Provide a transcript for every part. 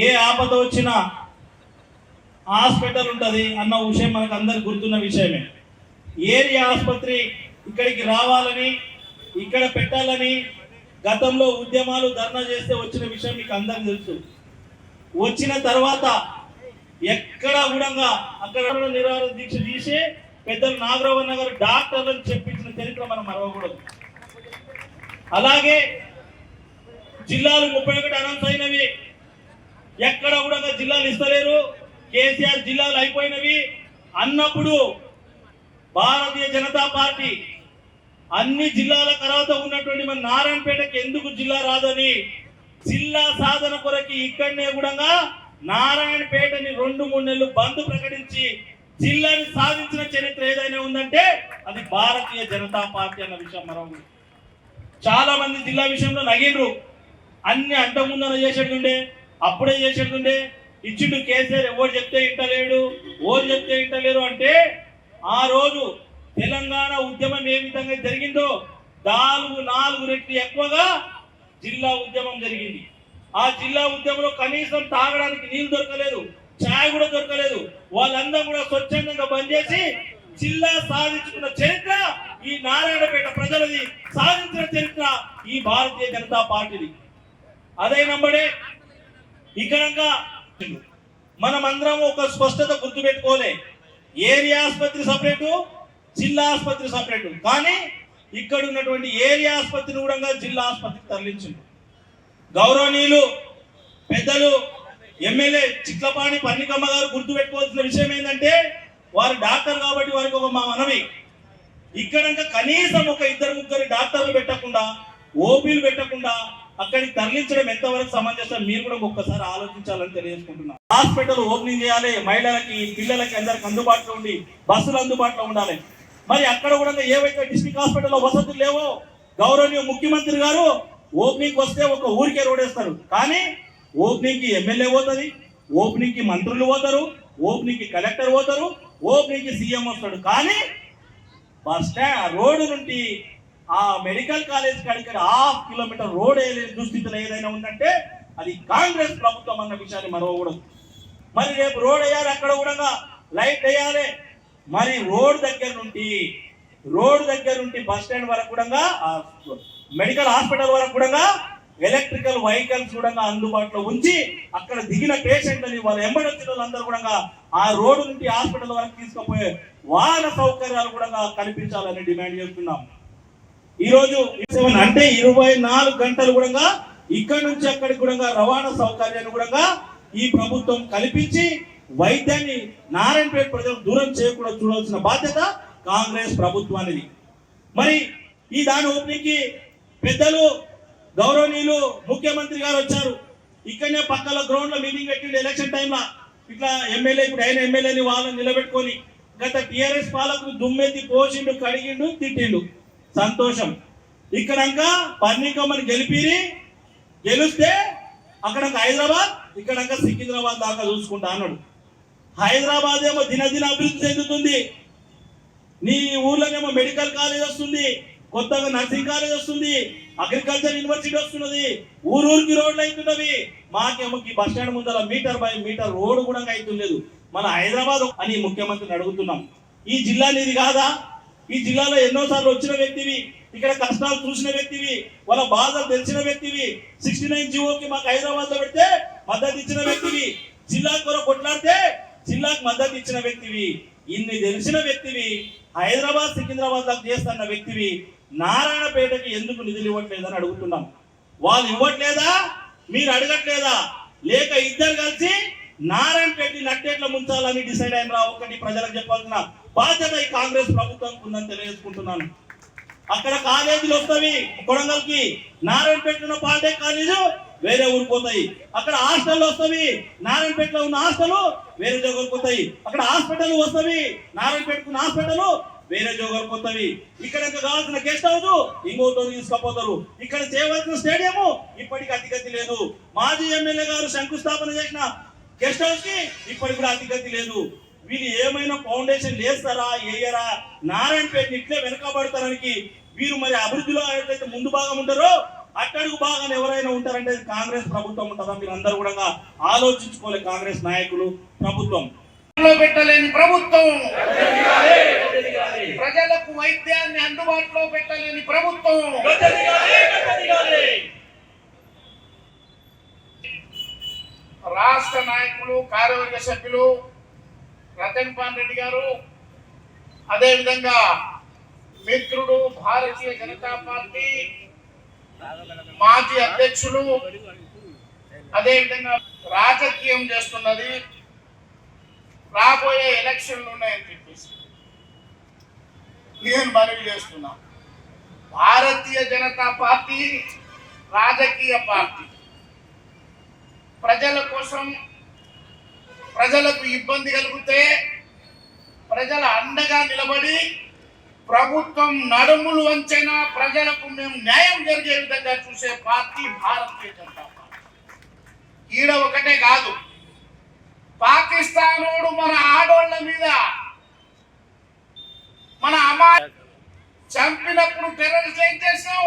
ఏ ఆపద వచ్చినా హాస్పిటల్ ఉంటుంది అన్న విషయం మనకు అందరికి గుర్తున్న విషయమే. ఏరియా ఆసుపత్రి ఇక్కడికి రావాలని, ఇక్కడ పెట్టాలని గతంలో ఉద్యమాలు ధర్నా చేస్తే వచ్చిన విషయం మీకు అందరికి తెలుసు. వచ్చిన తర్వాత ఎక్కడ కూడా అక్కడ నిరాహార దీక్ష తీసి పెద్దలు నాగరావన్న గారు డాక్టర్లను చెప్పించిన చరిత్ర మనం మరవకూడదు. అలాగే జిల్లాలు 31 అనౌన్స్ అయినవి, ఎక్కడ కూడా జిల్లాలు ఇస్తలేరు, కేసీఆర్ జిల్లాలు అయిపోయినవి అన్నప్పుడు భారతీయ జనతా పార్టీ అన్ని జిల్లాల తర్వాత ఉన్నటువంటి మన నారాయణపేటకి ఎందుకు జిల్లా రాదని జిల్లా సాధన కొరకి ఇక్కడనే కూడా నారాయణపేటని 2-3 నెలలు బంద్ ప్రకటించి జిల్లాని సాధించిన చరిత్ర ఏదైనా ఉందంటే అది భారతీయ జనతా పార్టీ అన్న విషయం మరొక. చాలా మంది జిల్లా విషయంలో నగిండ్రు, అన్ని అంతకుముందన చేసేటుండే, అప్పుడే చేసేటుండే, ఇచ్చిండు కేసీఆర్, ఎవరు చెప్తే ఇంటలేడు, ఓరు చెప్తే ఇంటలేరు అంటే ఆ రోజు తెలంగాణ ఉద్యమం ఏ విధంగా జరిగిందో 4 రెట్లు ఎక్కువగా జిల్లా ఉద్యమం జరిగింది. ఆ జిల్లా ఉద్యమంలో కనీసం తాగడానికి నీళ్లు దొరకలేదు, ఛాయ్ కూడా దొరకలేదు. వాళ్ళందరూ కూడా స్వచ్ఛందంగా బంద్ చేసి జిల్లా సాధించుకున్న చరిత్ర ఈ నారాయణపేట ప్రజలది, సాధించిన చరిత్ర ఈ భారతీయ జనతా పార్టీది. అదే నంబడే ఇక్కడ మనమందరం ఒక స్పష్టత గుర్తుపెట్టుకోలే, ఏరియా ఆసుపత్రి సపరేటు, జిల్లా ఆసుపత్రి సపరేటు. కానీ ఇక్కడ ఉన్నటువంటి ఏరియా ఆసుపత్రిని కూడా జిల్లా ఆసుపత్రికి తరలించింది. గౌరవనీయులు పెద్దలు ఎమ్మెల్యే చిట్లపాణి పన్నికమ్మ గారు గుర్తుపెట్టుకోవాల్సిన విషయం ఏంటంటే, వారు డాక్టర్ కాబట్టి వారికి ఒక మా మనవి, ఇక్కడ కనీసం ఒక 2-3 డాక్టర్లు పెట్టకుండా, ఓపీలు పెట్టకుండా అక్కడికి తరలించడం ఎంతవరకు సమంజసం మీరు కూడా ఒక్కసారి ఆలోచించాలని తెలియజేసుకుంటున్నాను. హాస్పిటల్ ఓపెనింగ్ చేయాలి, మహిళలకి పిల్లలకి అందరికి అందుబాటులో ఉండి బస్సులు అందుబాటులో ఉండాలి. మరి అక్కడ కూడా ఏవైతే డిస్ట్రిక్ట్ హాస్పిటల్లో వసతులు లేవో గౌరవనీయ ముఖ్యమంత్రి గారు ఓపెనింగ్ వస్తే ఒక ఊరికే రోడ్ వేస్తారు, కానీ ఓపెనింగ్ కి ఎమ్మెల్యే పోతుంది, ఓపెనింగ్ కి మంత్రులు పోతారు, ఓపెనింగ్ కి కలెక్టర్ పోతారు, ఓపెనింగ్ కి సీఎం వస్తాడు. కానీ బస్ స్టాండ్ రోడ్డు నుండి ఆ మెడికల్ కాలేజ్ కాడికి 1/2 కిలోమీటర్ రోడ్ దుస్థితిలో ఏదైనా ఉందంటే అది కాంగ్రెస్ ప్రభుత్వం అన్న విషయాన్ని మరవకూడదు. మరి రేపు రోడ్ వేయాలి, అక్కడ కూడా లైట్ వేయాలి. మరి రోడ్ దగ్గర నుండి బస్ స్టాండ్ వరకు కూడా మెడికల్ హాస్పిటల్ వరకు కూడా ఎలక్ట్రికల్ వెహికల్స్ కూడా అందుబాటులో ఉంచి అక్కడ దిగిన పేషెంట్లని వాళ్ళ ఎంబడి వచ్చిన వాళ్ళందరూ కూడా ఆ రోడ్డు నుండి హాస్పిటల్ వరకు తీసుకుపోయే వాహన సౌకర్యాలు కూడా కల్పించాలని డిమాండ్ చేస్తున్నాం. ఈ రోజు అంటే 24 గంటలు కూడా ఇక్కడ నుంచి అక్కడికి కూడా రవాణా సౌకర్యాన్ని కూడా ఈ ప్రభుత్వం కల్పించి వైద్యాన్ని నారాయణపేట ప్రజలకు దూరం చేయకుండా చూడాల్సిన బాధ్యత కాంగ్రెస్ ప్రభుత్వానికి. మరి ఈ దాని ఓపెనింగ్ కి పెద్దలు గౌరవనీయులు ముఖ్యమంత్రి గారు వచ్చారు. ఇక్కడనే పక్కల గ్రౌండ్ లో మీటింగ్ పెట్టిండు ఎలక్షన్ టైంలో. ఇట్లా ఎమ్మెల్యే, ఇప్పుడు అయిన ఎమ్మెల్యేని వాళ్ళని నిలబెట్టుకొని గత టీఆర్ఎస్ పాలకులు దుమ్మెత్తి పోసిండు, కడిగిండు, తిట్టిండు, సంతోషం. ఇక్కడంక పర్ణికమ్మని గెలిస్తే అక్కడ హైదరాబాద్, ఇక్కడ సికింద్రాబాద్ దాకా చూసుకుంటా అన్నాడు. హైదరాబాద్ ఏమో దినదిన అభివృద్ధి చెందుతుంది, నీ ఊర్లోనేమో మెడికల్ కాలేజ్ వస్తుంది, కొత్తగా నర్సింగ్ కాలేజ్ వస్తుంది, అగ్రికల్చర్ యూనివర్సిటీ వస్తున్నది, ఊరూరికి రోడ్లు అవుతున్నవి. మాకేమో బస్ స్టాండ్ ముందర మీటర్ బై మీటర్ రోడ్డు కూడా అవుతుండలేదు. మన హైదరాబాద్ అని ముఖ్యమంత్రిని అడుగుతున్నాం, ఈ జిల్లా నీది కాదా? ఈ జిల్లాలో ఎన్నోసార్లు వచ్చిన వ్యక్తివి, ఇక్కడ కష్టాలు చూసిన వ్యక్తివి, వాళ్ళ బాధలు తెలిసిన వ్యక్తివి, 69 జీవోకి మాకు హైదరాబాద్ లో పెడితే మద్దతు ఇచ్చిన వ్యక్తివి, జిల్లా కొరకు కొట్లాడితే జిల్లాకు మద్దతు ఇచ్చిన వ్యక్తివి, ఇన్ని తెలిసిన వ్యక్తివి, హైదరాబాద్ సికింద్రాబాద్ దాకా చేస్తున్న వ్యక్తివి, నారాయణపేటకి ఎందుకు నిధులు ఇవ్వట్లేదని అడుగుతున్నాం. వాళ్ళు ఇవ్వట్లేదా, మీరు అడగట్లేదా, లేక ఇద్దరు కలిసి నారాయణపేట నట్టేట్ల ముంచాలని డిసైడ్ అయిన ఒకటి ప్రజలకు చెప్పాల్సిన బాధ్యత ఈ కాంగ్రెస్ ప్రభుత్వానికి ఉందని తెలియజేసుకుంటున్నాను. అక్కడ కాలేజీలు వస్తాయి కొడంగల్కి, నారాయణపేటలో ఉన్న పాలిటెక్ కాలేజు వేరే ఊరికి పోతాయి. అక్కడ హాస్టల్ వస్తాయి, నారాయణపేటలో ఉన్న హాస్టల్ వేరే జోగలకు పోతాయి. అక్కడ హాస్పిటల్ వస్తాయి, నారాయణపేటకు ఉన్న హాస్పిటల్ వేరే జోగలకు పోతాయి. ఇక్కడ కావాల్సిన గెస్ట్ హౌస్ ఇంకోతో తీసుకుపోతారు. ఇక్కడ చేయవలసిన స్టేడియం ఇప్పటికీ అతిగతి లేదు. మాజీ ఎమ్మెల్యే గారు శంకుస్థాపన చేసిన గెస్ట్ హౌస్ కి ఇప్పటికి కూడా అతిగతి లేదు. వీళ్ళు ఏమైనా ఫౌండేషన్ లేస్తారా, వేయరా? నారాయణపేటని ఇట్లే వెనకబడతానికి వీరు మరి అభివృద్ధిలో ఏదైతే ముందు భాగం ఉంటారో అట్టడుగు బాగానే ఎవరైనా ఉంటారంటే అది కాంగ్రెస్ ప్రభుత్వం ఉంటుందా? మీరు అందరూ కూడా ఆలోచించుకోవాలి. కాంగ్రెస్ నాయకులు, ప్రభుత్వం పెట్టలేని ప్రభుత్వం, ప్రజలకు వైద్యాన్ని అందుబాటులో పెట్టలేని ప్రభుత్వం, రాష్ట్ర నాయకులు, కార్యవర్గ సభ్యులు రతన్ పాల్ రెడ్డి గారు, అదేవిధంగా మిత్రుడు భారతీయ జనతా పార్టీ మాజీ అధ్యక్షులు, అదేవిధంగా రాజకీయం చేస్తున్నది, రాబోయే ఎలక్షన్లు ఉన్నాయని చెప్పేసి నేను మనవి చేస్తున్నా. భారతీయ జనతా పార్టీ రాజకీయ పార్టీ, ప్రజల కోసం, ప్రజలకు ఇబ్బంది కలిగితే ప్రజల అండగా నిలబడి ప్రభుత్వం నడుములు వంచైనా ప్రజలకు మేము న్యాయం జరిగే విధంగా చూసే పార్టీ భారతీయ జనతా పార్టీ. ఈడ ఒకటే కాదు, పాకిస్తానోడు మన ఆడోళ్ల మీద, మన అమ్మా చంపినప్పుడు టెర్రరిస్ట్ ఏం చేసాం?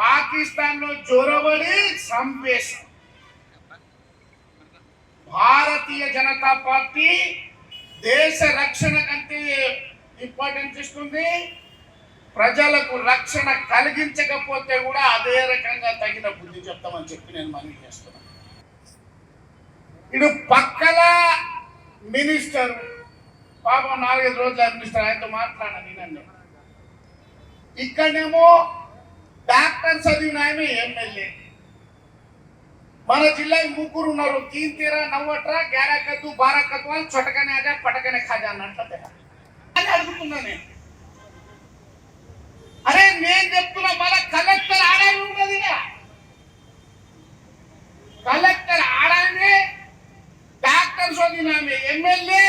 పాకిస్తాన్ లో జొరబడి చంపేశాం. భారతీయ జనతా పార్టీ దేశ రక్షణ కంటే ఇంపార్టెన్స్ ఇస్తుంది. ప్రజలకు రక్షణ కలిగించకపోతే కూడా అదే రకంగా తగిన బుద్ధి చెప్తామని చెప్పి నేను మనవి చేస్తున్నాను. ఇటు పక్కల మినిస్టర్, పాపం 4-5 రోజుల మినిస్టర్, ఆయనతో మాట్లాడాను నేను. ఇక్కడేమో డాక్టర్ చదివిన ఆయన ఎమ్మెల్యే. మన జిల్లాకి 3 ఉన్నారు, 3 తీరా నవ్వట్రా, గ్యారాకద్దు, బారాకద్దు అని చొటకనే అదే పటకనే ఖాజా అన్నట్లే అని అడుగుతున్నా నేను. అరే నేను చెప్తున్నా, మన కలెక్టర్ ఆడాలి ఉన్నది, కలెక్టర్ ఆడాలి, డాక్టర్ చదివిన ఎమ్మెల్యే.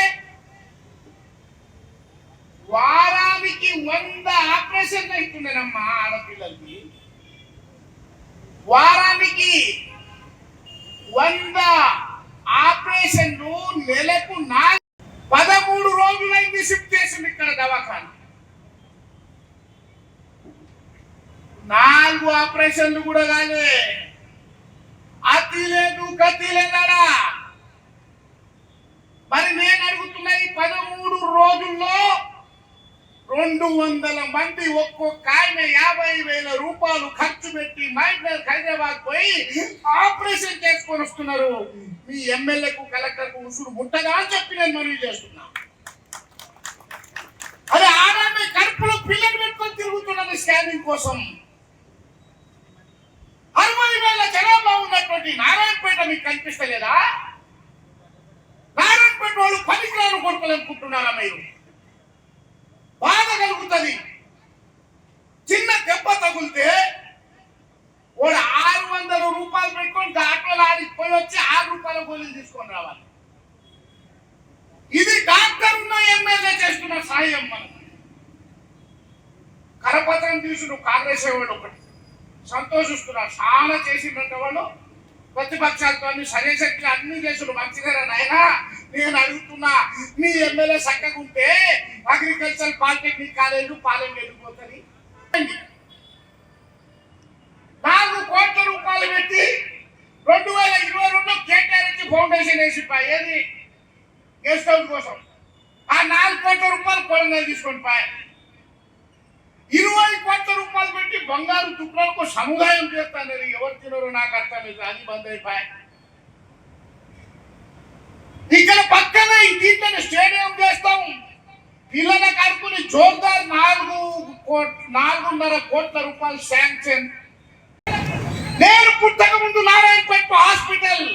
వారానికి 100 ఆపరేషన్లు అవుతుండేనమ్మా ఆడపిల్లలకి. వారానికి 100 ఆపరేషన్లు, నెలకు 13 రోజులైంది షిఫ్ట్ చేసింది ఇక్కడ దవాఖాన. 4 ఆపరేషన్లు కూడా కాలే. అతి లేదు గతి లేదాడా? మరి నేను అడుగుతున్నా, ఈ 13 రోజుల్లో 200 మంది ఒక్కొక్క ఆయన 50,000 రూపాయలు ఖర్చు పెట్టి మైట్నర్ హైదరాబాద్ పోయి ఆపరేషన్ చేసుకొని వస్తున్నారు. మీ ఎమ్మెల్యేకు, కలెక్టర్కు ఉసురు ముట్టగా అని చెప్పి నేను మనవి చేస్తున్నా. అదే ఆడాన్ని కడుపులో పిల్లలు పెట్టుకొని తిరుగుతున్నది స్కానింగ్ కోసం. 60,000 జనాభా ఉన్నటువంటి నారాయణపేట మీకు కనిపిస్తలేదా? నారాయణపేట వాళ్ళు పనికిరాను కొడుకోవాలనుకుంటున్నారా మీరు? బాధ కలుగుతుంది. చిన్న దెబ్బ తగిలితే వాడు 600 రూపాయలు పెట్టుకొని ఆటోలో ఆడిపోయి వచ్చి 6 రూపాయల గోళీలు తీసుకొని రావాలి. ఇది డాక్టర్ ఉన్న ఎమ్మెల్యే చేస్తున్న సాయం. మనం కరపత్రం తీసుడు కాంగ్రెస్ వాడు ఒకటి సంతోషిస్తున్నారు, చాలా చేసిందంటే వాళ్ళు. ప్రతిపక్షాలతో సరేసరికి అన్ని చేసుడు మంచిగా నాయనా. నేను అడుగుతున్నా, మీ ఎమ్మెల్యే చక్కగా ఉంటే అగ్రికల్చర్ పాలిటెక్నిక్ కాలేజ్ పాలెం వెళ్ళిపోతుంది. 4 కోట్ల రూపాయలు పెట్టి 2022 కేటాయించి ఫౌండేషన్ వేసి ఏది గెస్ట్ హౌస్ కోసం ఆ 4 కోట్ల రూపాయలు కొడంగల్ తీసుకొని పాయి. 20 కోట్ల రూపాయలు పెట్టి బంగారు తుప్పలకు సముదాయం చేస్తాను. ఎవరు తినరు నాకు అర్థం లేదు, అది బంద్ అయిపోయాయి. ఇక్కడ పక్కన దీంట్లో స్టేడియం చేస్తాం. పిల్లలకు ఆడుకుని జోర్దార్ 4.5 కోట్ల రూపాయలు శాంక్షన్. నేను పుట్టక ముందు నారాయణపేట హాస్పిటల్,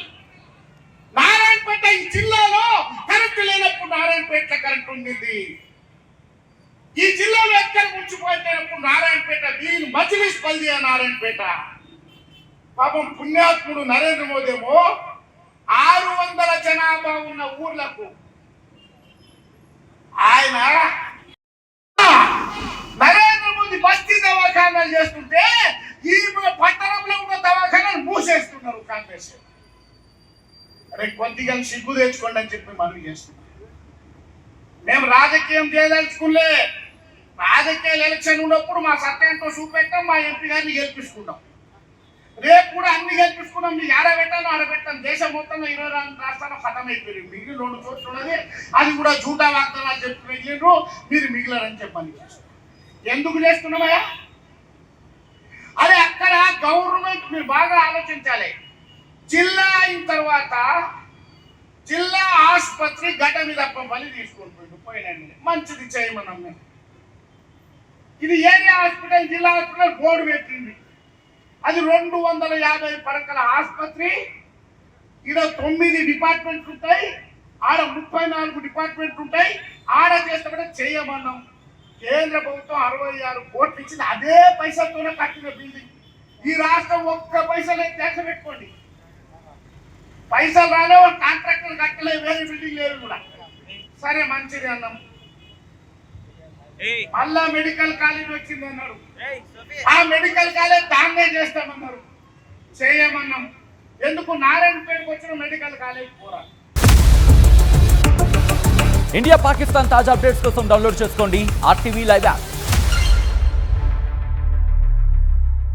నారాయణపేట ఈ జిల్లాలో కరెంటు లేనప్పుడు నారాయణపేట కరెంటు ఉండింది. ఈ జిల్లాలో ఎక్కడ మున్సిపాలిటీ నారాయణపేట, దీని మజ్లిస్ బల్దియా నారాయణపేట. పాపం పుణ్యాత్ముడు నరేంద్ర మోదీ ఏమో 600 జనాభా ఉన్న ఊర్లకు ఆయన నరేంద్ర మోదీ బస్తీ దవాఖానాలు చేస్తుంటే ఈ పట్టణంలో ఉన్న దవాఖానాలు మూసేస్తున్నారు కాంగ్రెస్. అరే కొద్దిగా సిగ్గు తెచ్చుకోండి అని చెప్పి మనవి చేస్తున్నాం. మేము రాజకీయం చేయదలుచుకులే. రాజకీయ ఎలక్షన్ ఉన్నప్పుడు మా సత్యంతో చూపెట్టాం, మా ఎంపీ గారిని గెలిపించుకుంటాం. రేపు కూడా అన్ని కల్పించుకున్నాం. మీకు ఆడబెట్టాను ఆడబెట్టాం. దేశం మొత్తంలో 22 రాష్ట్రాలు ఖతమైపోయింది. మిగిలిన 2 చోట్ల ఉన్నది, అది కూడా జూటా వాగ్దానాలు చెప్పి మిగిలినరు. మీరు మిగిలినని చెప్పని ఎందుకు చేస్తున్నామయ్యా? అదే అక్కడ గవర్నమెంట్ మీరు బాగా ఆలోచించాలి. జిల్లా అయిన తర్వాత జిల్లా ఆసుపత్రి గడ్డ మీద బలి తీసుకొని పోయినండి. మంచిది చేయమన్నాం మేము. ఇది ఏరియా హాస్పిటల్, జిల్లా హాస్పిటల్ బోర్డు పెట్టింది. అది 250 పడకల ఆసుపత్రి. ఇక్కడ 9 డిపార్ట్మెంట్లు ఉంటాయి, ఆడ 34 డిపార్ట్మెంట్లు ఉంటాయి. ఆడ చేస్తే చేయమన్నాం. కేంద్ర ప్రభుత్వం 66 కోట్లు ఇచ్చింది. అదే పైసలతోనే కట్టిన బిల్డింగ్. ఈ రాష్ట్రం ఒక్క పైసలు ట్యాక్స్ పెట్టుకోండి. పైసలు రాలేవు, కాంట్రాక్టర్ కట్టలేదు, వేరే బిల్డింగ్ లేదు కూడా. సరే మంచిది అన్నాం. మళ్ళా మెడికల్ కాలేజ్ వచ్చింది అన్నారు. ఆ మెడికల్ కాలేజ్ దాన్నే చేస్తామన్నారు. చేయమన్నాం. ఎందుకు నారాయణపేటకు వచ్చిన మెడికల్ కాలేజ్ పోరా. ఇండియా పాకిస్తాన్ తాజా అప్డేట్స్ కోసం డౌన్లోడ్ చేసుకోండి RTV లైవ్ యాప్.